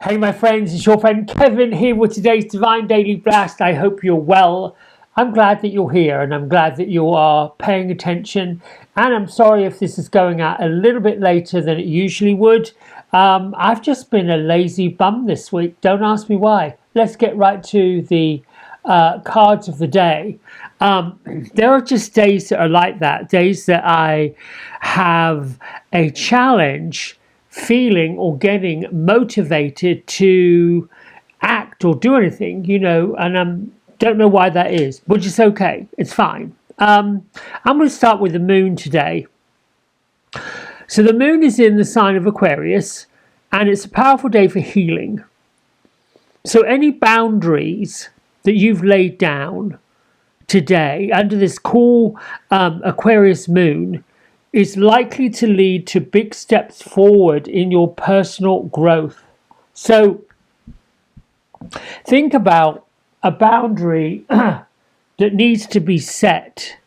Hey my friends, it's your friend Kevin here with today's Dvine Daily Blast. I hope you're well. I'm glad that you're here and I'm glad that you are paying attention. And I'm sorry if this is going out a little bit later than it usually would. I've just been a lazy bum this week. Don't ask me why. Let's get right to the cards of the day. There are just days that are like that, days that I have a challenge feeling or getting motivated to act or do anything, and don't know why that is, which is okay. It's fine. I'm going to start with the moon today. So the moon is in the sign of Aquarius, and it's a powerful day for healing. So any boundaries that you've laid down today under this cool Aquarius moon is likely to lead to big steps forward in your personal growth. So think about a boundary that needs to be set.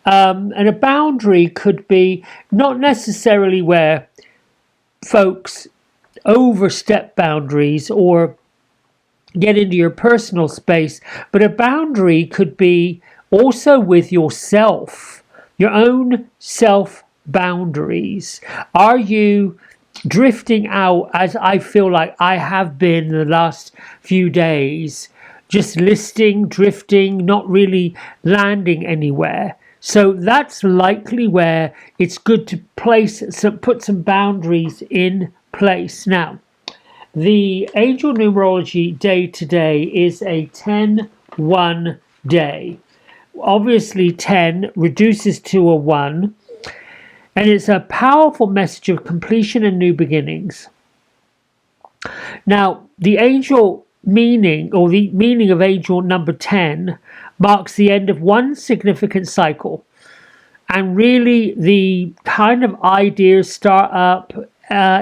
And a boundary could be not necessarily where folks overstep boundaries or get into your personal space, but a boundary could be also with yourself. Your own self boundaries. Are you drifting out, as I feel like I have been the last few days, just listing, drifting, not really landing anywhere? So that's likely where it's good to put some boundaries in place. Now, the angel numerology day today is a 10-1 day. Obviously 10 reduces to a 1, and it's a powerful message of completion and new beginnings. Now, the angel meaning, or the meaning of angel number 10, marks the end of one significant cycle, and really the kind of idea, start-up,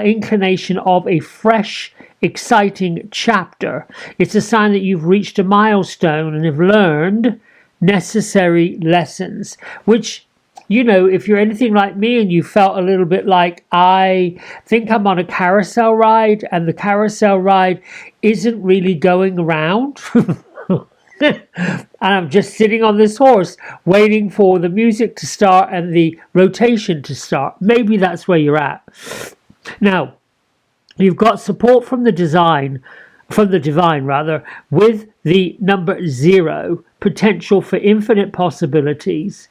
inclination of a fresh, exciting chapter. It's a sign that you've reached a milestone and have learned necessary lessons, which, if you're anything like me and you felt a little bit like, I think I'm on a carousel ride and the carousel ride isn't really going around and I'm just sitting on this horse waiting for the music to start and the rotation to start. Maybe that's where you're at. Now, you've got support from the divine, with the number 0, potential for infinite possibilities.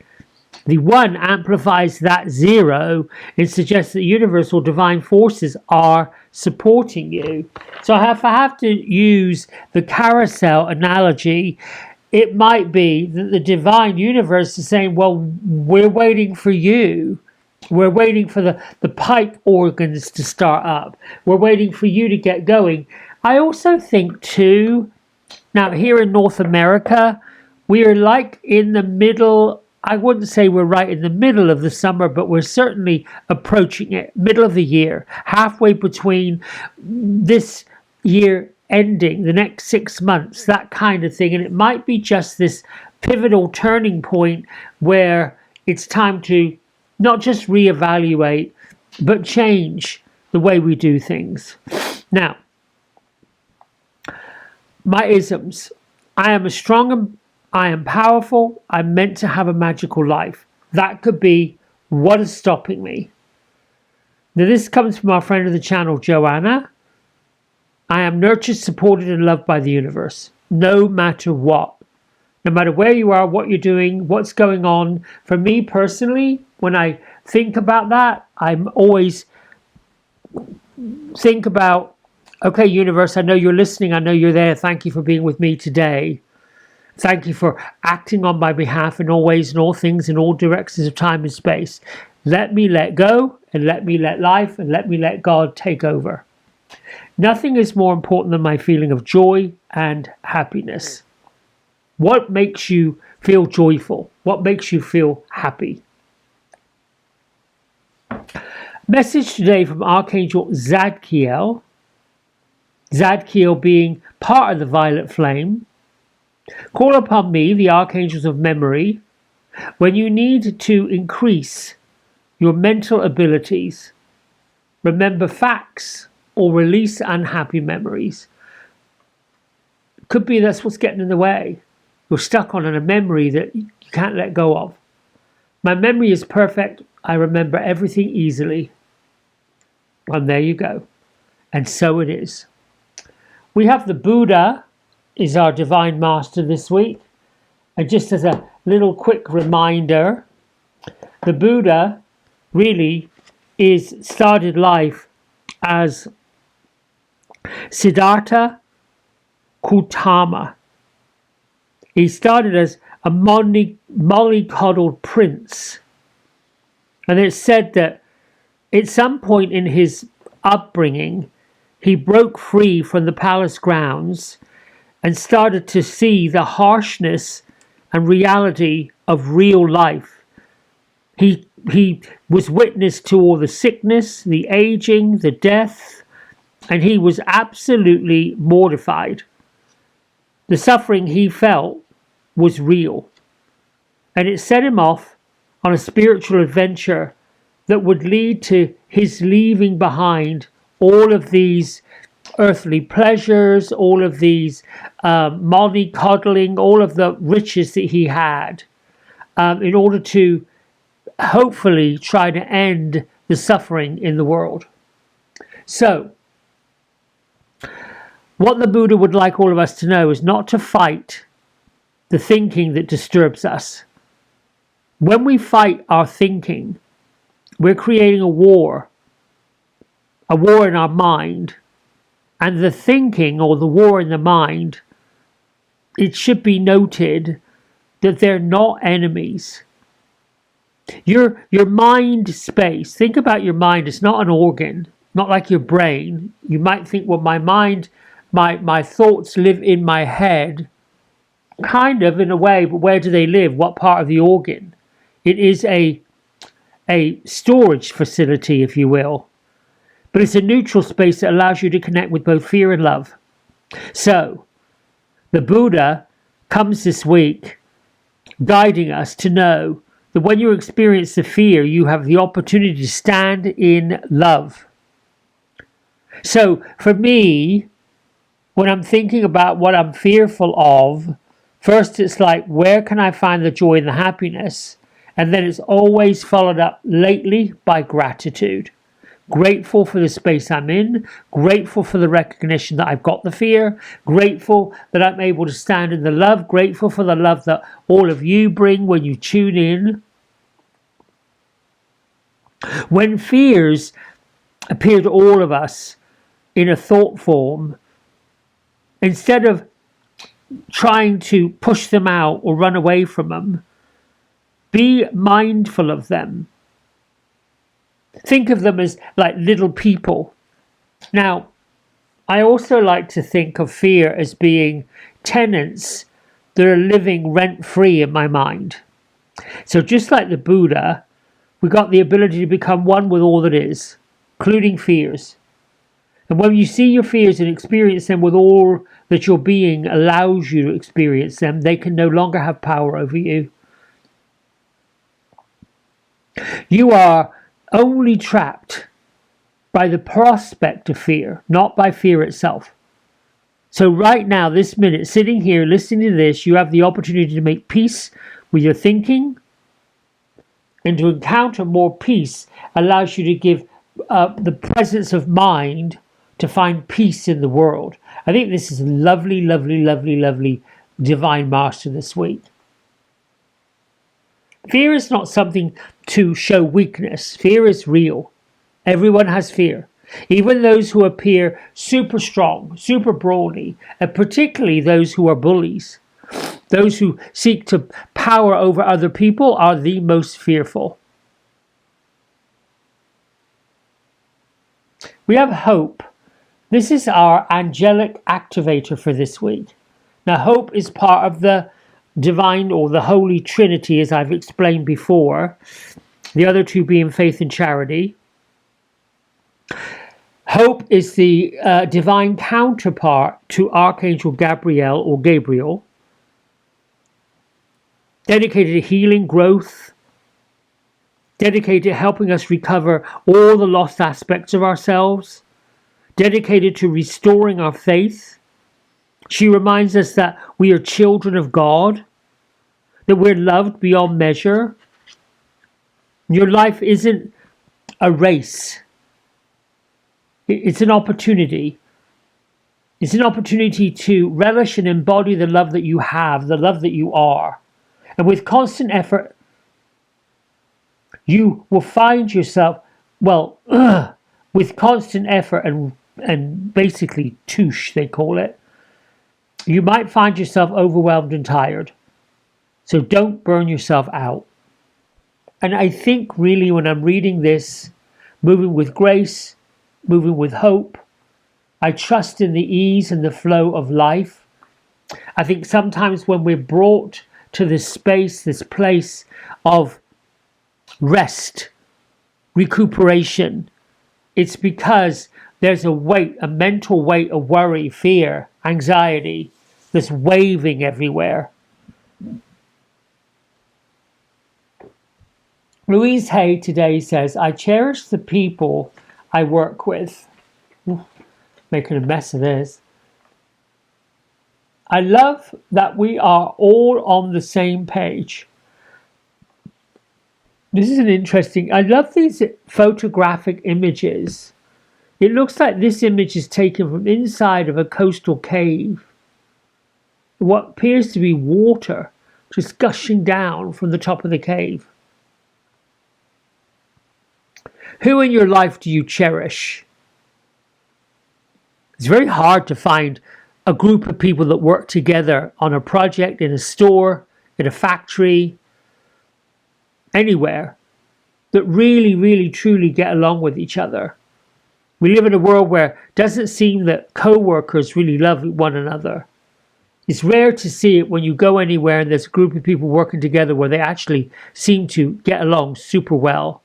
The 1 amplifies that 0 and suggests that the universe or divine forces are supporting you. So if I have to use the carousel analogy, it might be that the divine universe is saying, well, we're waiting for you. We're waiting for the pipe organs to start up. We're waiting for you to get going. I also think too, now here in North America, we are like in the middle. I wouldn't say we're right in the middle of the summer, but we're certainly approaching it, middle of the year, halfway between this year ending, the next 6 months, that kind of thing. And it might be just this pivotal turning point where it's time to not just reevaluate, but change the way we do things. Now, my isms. I am I am powerful. I'm meant to have a magical life. That could be what is stopping me. Now, this comes from our friend of the channel, Joanna. I am nurtured, supported, and loved by the universe, no matter what. No matter where you are, what you're doing, what's going on. For me personally, when I think about that, I'm always think about, okay, universe, I know you're listening. I know you're there. Thank you for being with me today. Thank you for acting on my behalf in all ways and all things in all directions of time and space. Let me let go and let me let life and let me let God take over. Nothing is more important than my feeling of joy and happiness. What makes you feel joyful? What makes you feel happy? Message today from Archangel Zadkiel. Zadkiel being part of the violet flame. Call upon me, the archangels of memory, when you need to increase your mental abilities. Remember facts or release unhappy memories. Could be that's what's getting in the way. You're stuck on a memory that you can't let go of. My memory is perfect. I remember everything easily. And there you go. And so it is. We have the Buddha is our divine master this week. And just as a little quick reminder, the Buddha really started life as Siddhartha Gautama. He started as a mollycoddled prince. And it's said that at some point in his upbringing, he broke free from the palace grounds and started to see the harshness and reality of real life. He was witness to all the sickness, the aging, the death, and he was absolutely mortified. The suffering he felt was real, and it set him off on a spiritual adventure that would lead to his leaving behind all of these earthly pleasures, all of these mollycoddling, all of the riches that he had, in order to hopefully try to end the suffering in the world. So, what the Buddha would like all of us to know is not to fight the thinking that disturbs us. When we fight our thinking, we're creating a war in our mind. And the thinking, or the war in the mind, it should be noted that they're not enemies. Your mind space, think about your mind, it's not an organ, not like your brain. You might think, well, my mind, my thoughts live in my head. Kind of, in a way, but where do they live? What part of the organ? It is a storage facility, if you will. But it's a neutral space that allows you to connect with both fear and love. So, the Buddha comes this week guiding us to know that when you experience the fear, you have the opportunity to stand in love. So, for me, when I'm thinking about what I'm fearful of, first it's like, where can I find the joy and the happiness? And then it's always followed up lately by gratitude. Grateful for the space I'm in, grateful for the recognition that I've got the fear, grateful that I'm able to stand in the love, grateful for the love that all of you bring when you tune in. When fears appear to all of us in a thought form, instead of trying to push them out or run away from them, be mindful of them. Think of them as like little people. Now, I also like to think of fear as being tenants that are living rent-free in my mind. So just like the Buddha, we got the ability to become one with all that is, including fears. And when you see your fears and experience them with all that your being allows you to experience them, they can no longer have power over you. You are only trapped by the prospect of fear, not by fear itself. So right now, this minute, sitting here listening to this, you have the opportunity to make peace with your thinking, and to encounter more peace allows you to give the presence of mind to find peace in the world. I think this is a lovely, lovely, lovely, lovely divine master this week. Fear is not something to show weakness. Fear is real. Everyone has fear. Even those who appear super strong, super brawny, and particularly those who are bullies. Those who seek to power over other people are the most fearful. We have hope. This is our angelic activator for this week. Now, hope is part of the divine or the Holy Trinity, as I've explained before. The other two being faith and charity. Hope is the divine counterpart to Archangel Gabriel or Gabriel, dedicated to healing, growth, dedicated to helping us recover all the lost aspects of ourselves, dedicated to restoring our faith. She reminds us that we are children of God, that we're loved beyond measure. Your life isn't a race. It's an opportunity. It's an opportunity to relish and embody the love that you have, the love that you are. And with constant effort, you will find yourself, with constant effort and basically touche, they call it, you might find yourself overwhelmed and tired. So don't burn yourself out. And I think really when I'm reading this, moving with grace, moving with hope, I trust in the ease and the flow of life. I think sometimes when we're brought to this space, this place of rest, recuperation, it's because there's a weight, a mental weight of worry, fear, anxiety that's waving everywhere. Louise Hay today says, I cherish the people I work with. Making a mess of this. I love that we are all on the same page. This is an interesting, I love these photographic images. It looks like this image is taken from inside of a coastal cave. What appears to be water just gushing down from the top of the cave. Who in your life do you cherish? It's very hard to find a group of people that work together on a project, in a store, in a factory, anywhere, that really, really, truly get along with each other. We live in a world where it doesn't seem that co-workers really love one another. It's rare to see it when you go anywhere and there's a group of people working together where they actually seem to get along super well.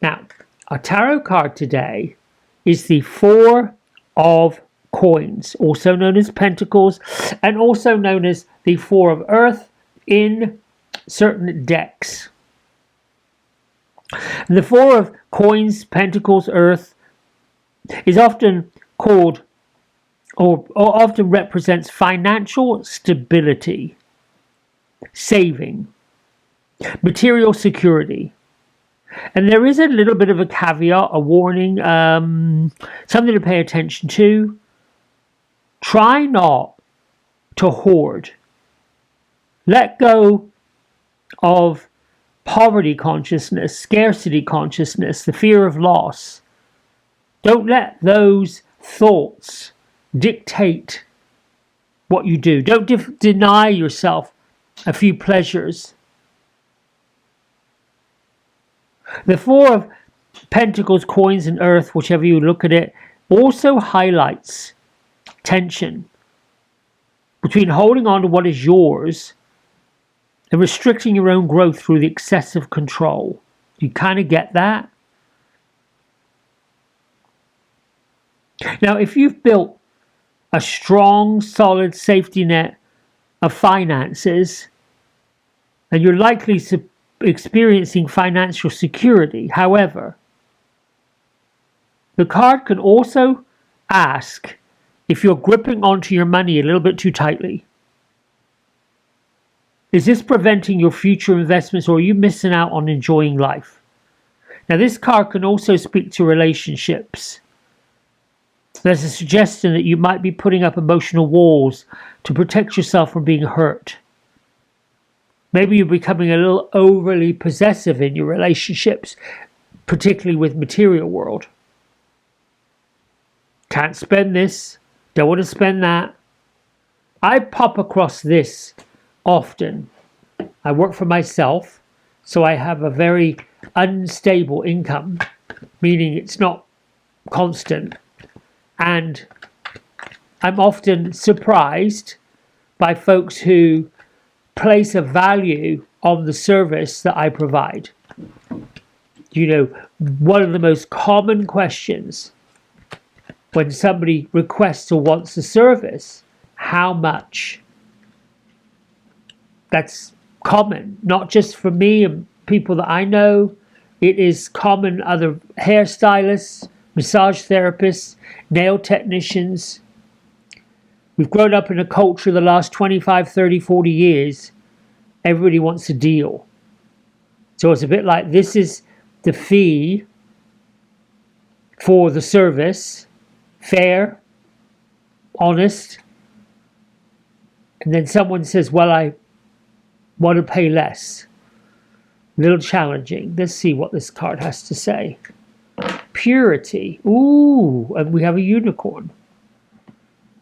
Now, our tarot card today is the Four of Coins, also known as Pentacles, and also known as the Four of Earth in certain decks. The Four of Coins, Pentacles, Earth is often called or often represents financial stability, saving, material security. And there is a little bit of a caveat, a warning, something to pay attention to. Try not to hoard. Let go of poverty consciousness, scarcity consciousness, the fear of loss. Don't let those thoughts dictate what you do. Don't deny yourself a few pleasures. The Four of Pentacles, Coins, and Earth, whichever you look at it, also highlights tension between holding on to what is yours and restricting your own growth through the excessive control. You kind of get that? Now, if you've built a strong, solid safety net of finances, and you're likely experiencing financial security. However, the card can also ask if you're gripping onto your money a little bit too tightly. Is this preventing your future investments, or are you missing out on enjoying life? Now, this card can also speak to relationships. There's a suggestion that you might be putting up emotional walls to protect yourself from being hurt. Maybe you're becoming a little overly possessive in your relationships, particularly with material world. Can't spend this, don't want to spend that. I pop across this often. I work for myself, so I have a very unstable income, meaning it's not constant. And I'm often surprised by folks who place a value on the service that I provide. You know, one of the most common questions when somebody requests or wants a service, how much? That's common, not just for me and people that I know. It is common, other hairstylists, massage therapists, nail technicians. We've grown up in a culture the last 25, 30, 40 years. Everybody wants a deal. So it's a bit like, this is the fee for the service, fair, honest. And then someone says, well, I want to pay less. A little challenging. Let's see what this card has to say. Purity. Ooh, and we have a unicorn.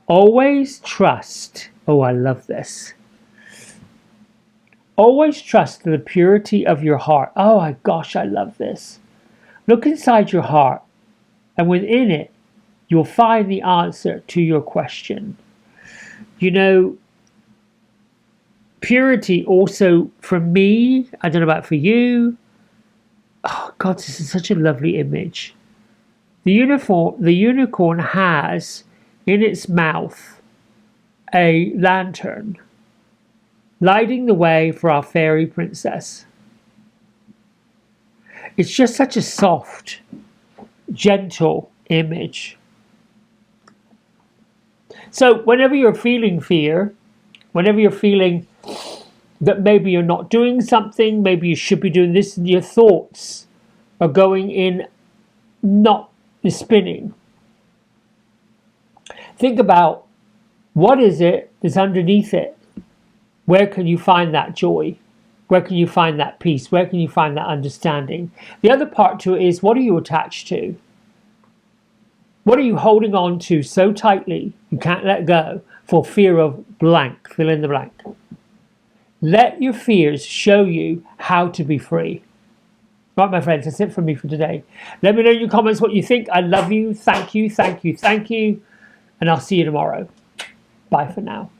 Always trust. Oh, I love this. Always trust the purity of your heart. Oh my gosh, I love this. Look inside your heart, and within it, you'll find the answer to your question. You know, purity also, for me, I don't know about for you. Oh God, this is such a lovely image. The unicorn has in its mouth a lantern, lighting the way for our fairy princess. It's just such a soft, gentle image. So whenever you're feeling fear, whenever you're feeling that maybe you're not doing something, maybe you should be doing this, and your thoughts are going in, not spinning. Think about, what is it that's underneath it? Where can you find that joy? Where can you find that peace? Where can you find that understanding? The other part to it is, what are you attached to? What are you holding on to so tightly you can't let go for fear of blank? Fill in the blank. Let your fears show you how to be free. Right, my friends, that's it from me for today. Let me know in your comments what you think. I love you. Thank you, thank you, thank you. And I'll see you tomorrow. Bye for now.